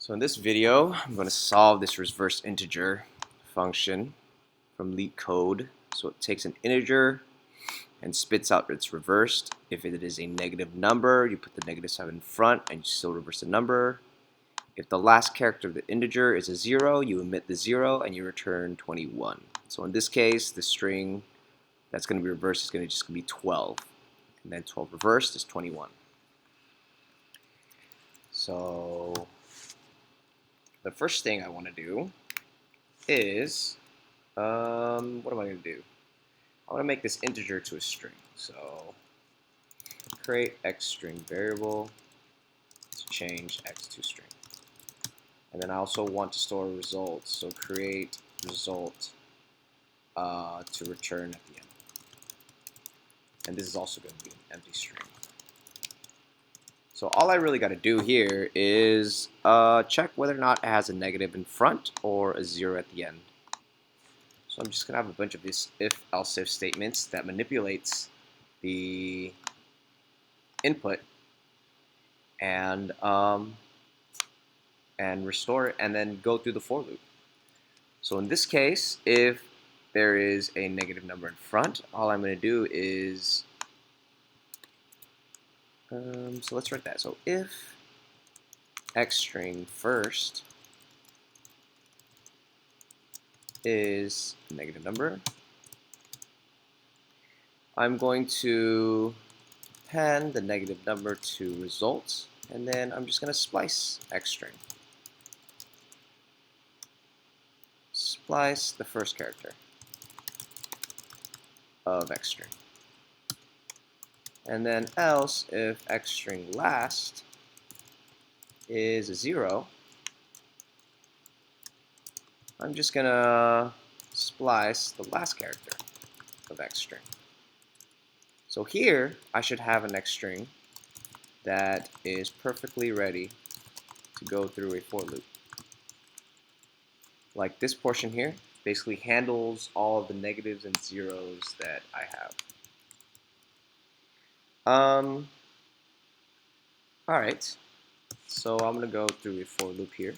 So in this video, I'm going to solve this reverse integer function from LeetCode. So it takes an integer and spits out its reversed. If it is a negative number, you put the negative sign in front and you still reverse the number. If the last character of the integer is a 0, you omit the 0 and you return 21. So in this case, the string that's going to be reversed is going to be 12. And then 12 reversed is 21. So the first thing I want to do is, what am I going to do? I want to make this integer to a string. So create x string variable to change x to string. And then I also want to store results. So create result to return at the end. And this is also going to be an empty string. So all I really got to do here is check whether or not it has a negative in front or a 0 at the end. So I'm just going to have a bunch of these if-else-if statements that manipulates the input and restore it and then go through the for loop. So in this case, if there is a negative number in front, all I'm going to do is so let's write that. So if x string first is a negative number, I'm going to append the negative number to results, and then I'm just going to splice x string. Splice the first character of x string. And then else, if x string last is a 0, I'm just going to splice the last character of x string. So here, I should have an x string that is perfectly ready to go through a for loop. Like this portion here basically handles all of the negatives and zeros that I have. Alright, so I'm going to go through a for loop here.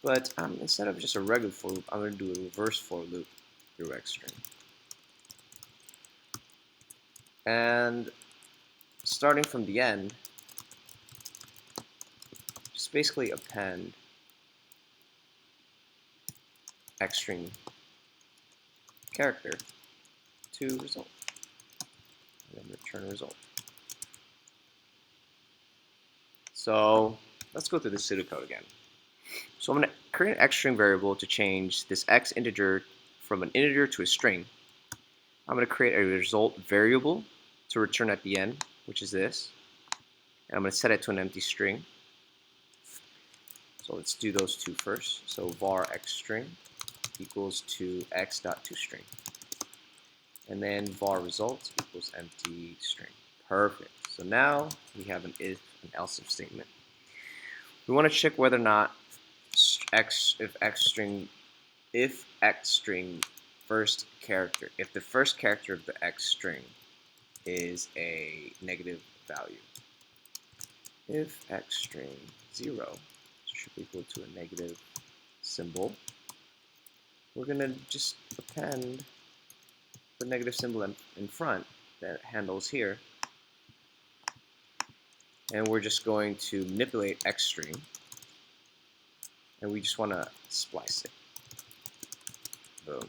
But instead of just a regular for loop, I'm going to do a reverse for loop through x string. And starting from the end, just basically append x string character to result, and then return a result. So let's go through the pseudocode again. So I'm going to create an x string variable to change this x integer from an integer to a string. I'm going to create a result variable to return at the end, which is this. And I'm going to set it to an empty string. So let's do those two first. So var x string equals to x.toString. And then var result equals empty string. Perfect. So now we have an if and else if statement. We want to check whether or not if x string first character, if the first character of the x string is a negative value. If x string 0 should be equal to a negative symbol, we're going to just append the negative symbol in front that handles here. And we're just going to manipulate x string, and we just want to splice it. Boom.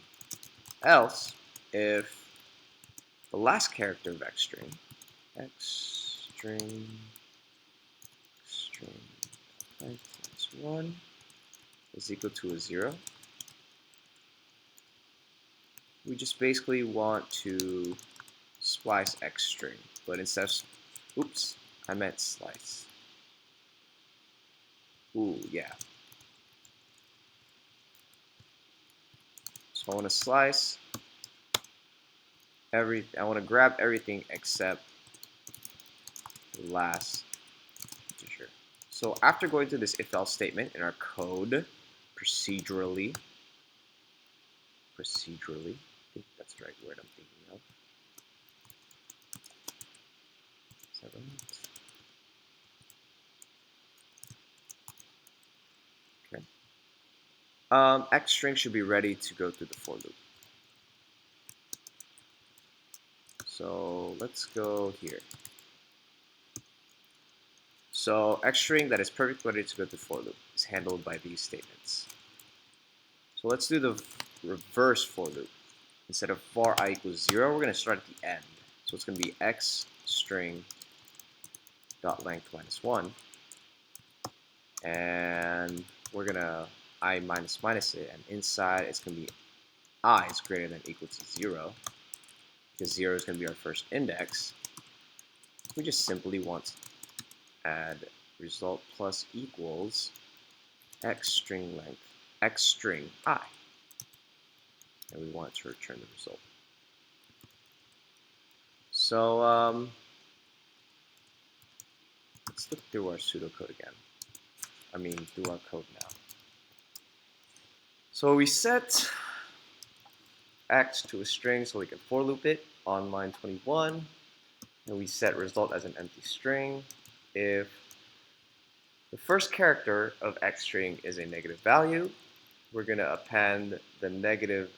Else, if the last character of x string plus 1 is equal to a 0, we just basically want to splice x string, but instead of, oops, I meant slice. Ooh, yeah. So I want to slice I want to grab everything except the last integer. So after going through this if-else statement in our code procedurally, I think that's the right word I'm thinking of. Okay. X string should be ready to go through the for loop. So let's go here. So X string that is perfectly ready to go through for loop is handled by these statements. So let's do the reverse for loop. Instead of for I equals 0, we're going to start at the end. So it's going to be X string dot length minus 1. And we're going to I minus minus it. And inside it's going to be I is greater than or equal to 0. Because 0 is going to be our first index. We just simply want to add result plus equals X string length, X string I. And we want to return the result. So let's look through our pseudocode again. Through our code now. So we set X to a string so we can for loop it on line 21. And we set result as an empty string if the first character of X string is a negative value. We're going to append the negative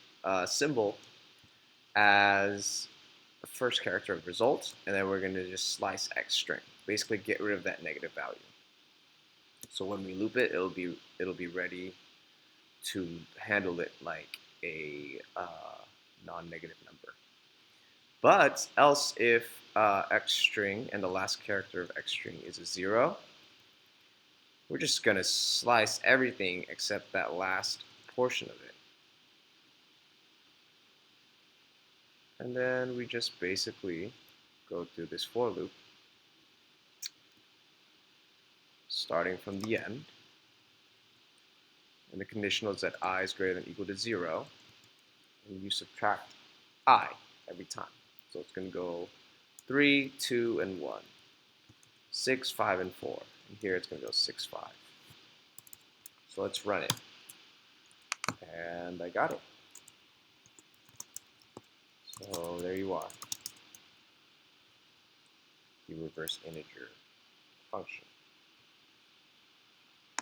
symbol as the first character of result, and then we're going to just slice X string. Basically get rid of that negative value. So when we loop it, it'll be ready to handle it like a non-negative number. But else if X string and the last character of X string is a 0, we're just going to slice everything except that last portion of it. And then we just basically go through this for loop, starting from the end. And the conditional is that I is greater than or equal to 0. And you subtract I every time. So it's going to go 3, 2, and 1. 6, 5, and 4. And here it's going to go 6, 5. So let's run it. And I got it. So there you are. The reverse integer function.